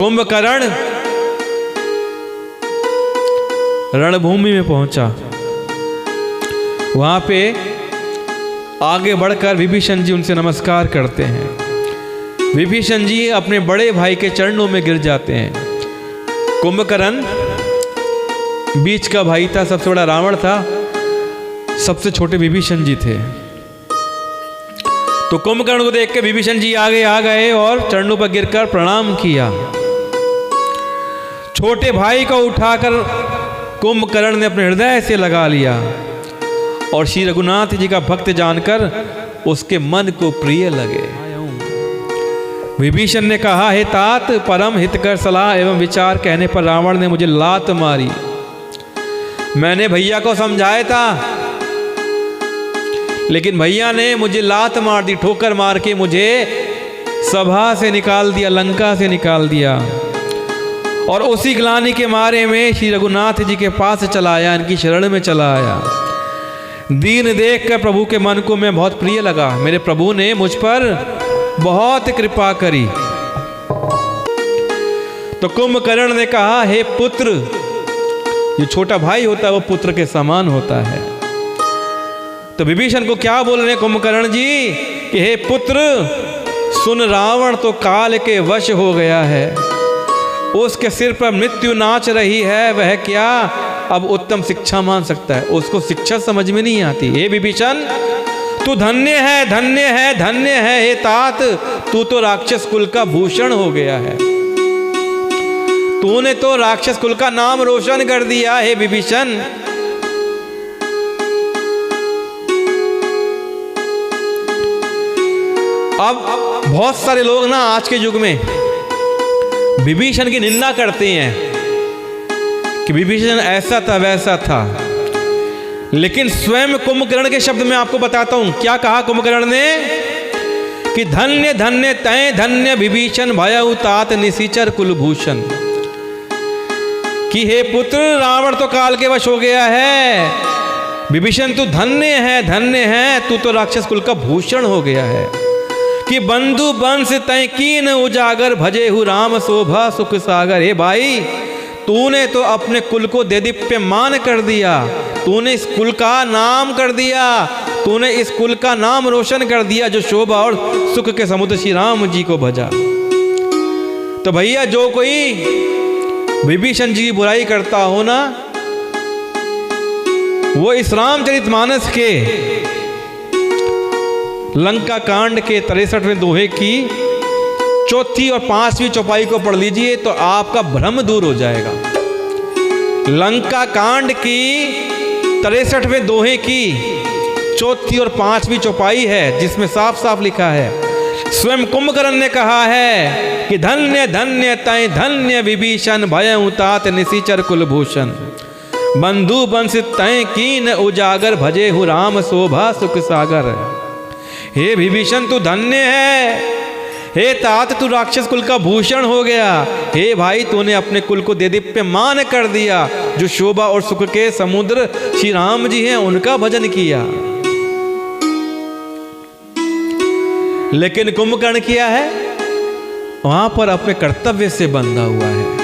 कुंभकर्ण रणभूमि में पहुंचा। वहां पे आगे बढ़कर विभीषण जी उनसे नमस्कार करते हैं। विभीषण जी अपने बड़े भाई के चरणों में गिर जाते हैं। कुंभकर्ण बीच का भाई था, सबसे बड़ा रावण था, सबसे छोटे विभीषण जी थे। तो कुंभकर्ण को देख के विभीषण जी आगे आ गए और चरणों पर गिरकर प्रणाम किया। छोटे भाई को उठाकर कुंभकर्ण ने अपने हृदय से लगा लिया और श्री रघुनाथ जी का भक्त जानकर उसके मन को प्रिय लगे। विभीषण ने कहा, हे तात, परम हितकर सलाह एवं विचार कहने पर रावण ने मुझे लात मारी। मैंने भैया को समझाया था, लेकिन भैया ने मुझे लात मार दी, ठोकर मार के मुझे सभा से निकाल दिया, लंका से निकाल दिया। और उसी ग्लानि के मारे में श्री रघुनाथ जी के पास चला आया, इनकी शरण में चला आया। दीन देख कर प्रभु के मन को मैं बहुत प्रिय लगा। मेरे प्रभु ने मुझ पर बहुत कृपा करी। तो कुंभकर्ण ने कहा, हे पुत्र, जो छोटा भाई होता है वो पुत्र के समान होता है। तो विभीषण को क्या बोल रहे कुंभकर्ण जी कि हे पुत्र, सुन, रावण तो काल के वश हो गया है, उसके सिर पर मृत्यु नाच रही है, वह क्या अब उत्तम शिक्षा मान सकता है? उसको शिक्षा समझ में नहीं आती। हे विभीषण, तू धन्य है, धन्य है, धन्य है। हे तात, तू तो राक्षस कुल का भूषण हो गया है, तूने तो राक्षस कुल का नाम रोशन कर दिया। हे विभीषण, अब बहुत सारे लोग ना आज के युग में विभीषण की निंदा करते हैं कि विभीषण ऐसा था, वैसा था। लेकिन स्वयं कुंभकर्ण के शब्द में आपको बताता हूं क्या कहा कुंभकर्ण ने कि धन्य धन्य तय धन्य विभीषण भयउ तात निशिचर कुलभूषण। कि हे पुत्र, रावण तो काल के वश हो गया है, विभीषण तू धन्य है, धन्य है, तू तो राक्षस कुल का भूषण हो गया है। कि बंधु वंश तय कीन उजागर भजे हु राम शोभा सुख सागर। हे भाई, तूने तो अपने कुल को देदीप्यमान कर दिया, तूने इस कुल का नाम कर दिया, तूने इस कुल का नाम रोशन कर दिया जो शोभा और सुख के समुद्र श्री राम जी को भजा। तो भैया, जो कोई विभीषण जी की बुराई करता हो ना, वो इस रामचरितमानस के लंका कांड के 63वें दोहे की 4थी और 5वीं चौपाई को पढ़ लीजिए तो आपका भ्रम दूर हो जाएगा। लंका कांड की 63वें दोहे की 4थी और 5वीं चौपाई है, जिसमें साफ साफ लिखा है, स्वयं कुंभकर्ण ने कहा है कि धन्य धन्य तय धन्य विभीषण भयउ तात निशिचर कुलभूषण। बंधु वंश तय कीन उजागर भजे हु राम शोभा सुख सागर। हे विभीषण, तू धन्य है। हे तात, तू राक्षस कुल का भूषण हो गया। हे भाई, तूने अपने कुल को देदीप्यमान कर दिया, जो शोभा और सुख के समुद्र श्री राम जी हैं उनका भजन किया। लेकिन कुंभकर्ण किया है, वहां पर अपने कर्तव्य से बंधा हुआ है।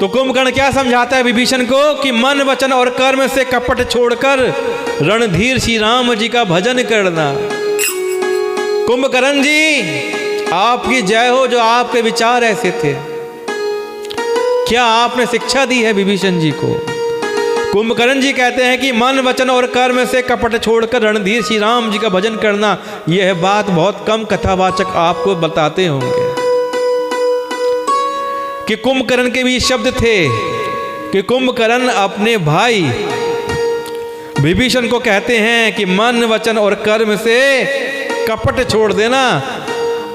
तो कुंभकर्ण क्या समझाता है विभीषण को कि मन वचन और कर्म से कपट छोड़कर रणधीर श्री राम जी का भजन करना। कुंभकर्ण जी, आपकी जय हो, जो आपके विचार ऐसे थे। क्या आपने शिक्षा दी है विभीषण जी को? कुंभकर्ण जी कहते हैं कि मन वचन और कर्म से कपट छोड़कर रणधीर श्री राम जी का भजन करना, यह बात बहुत कम कथावाचक आपको बताते होंगे। कि कुंभकर्ण के भी शब्द थे कि कुंभकर्ण अपने भाई विभीषण को कहते हैं कि मन वचन और कर्म से कपट छोड़ देना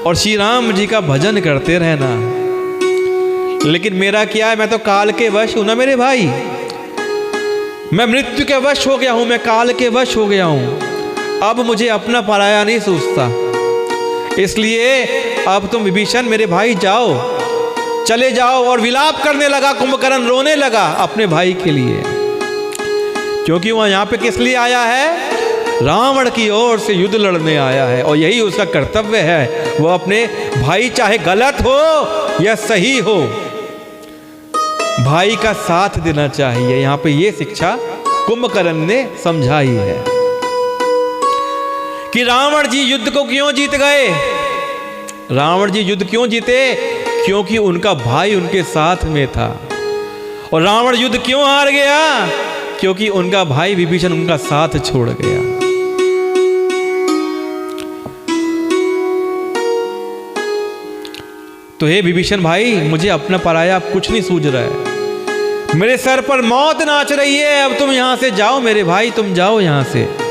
और श्री राम जी का भजन करते रहना। लेकिन मेरा क्या है, मैं तो काल के वश हूं ना मेरे भाई, मैं मृत्यु के वश हो गया हूं, मैं काल के वश हो गया हूं। अब मुझे अपना पराया नहीं सूझता, इसलिए अब तुम विभीषण मेरे भाई जाओ, चले जाओ। और विलाप करने लगा कुंभकर्ण, रोने लगा अपने भाई के लिए, क्योंकि वह यहां पे किस लिए आया है? रावण की ओर से युद्ध लड़ने आया है और यही उसका कर्तव्य है। वो अपने भाई चाहे गलत हो या सही हो, भाई का साथ देना चाहिए। यहां पे ये शिक्षा कुंभकर्ण ने समझाई है कि रावण जी युद्ध को क्यों जीत गए। रावण जी युद्ध क्यों जीते? क्योंकि उनका भाई उनके साथ में था। और रावण युद्ध क्यों हार गया? क्योंकि उनका भाई विभीषण उनका साथ छोड़ गया। तो हे विभीषण भाई, मुझे अपना पराया अब कुछ नहीं सूझ रहा है। मेरे सर पर मौत नाच रही है। अब तुम यहां से जाओ मेरे भाई, तुम जाओ यहां से।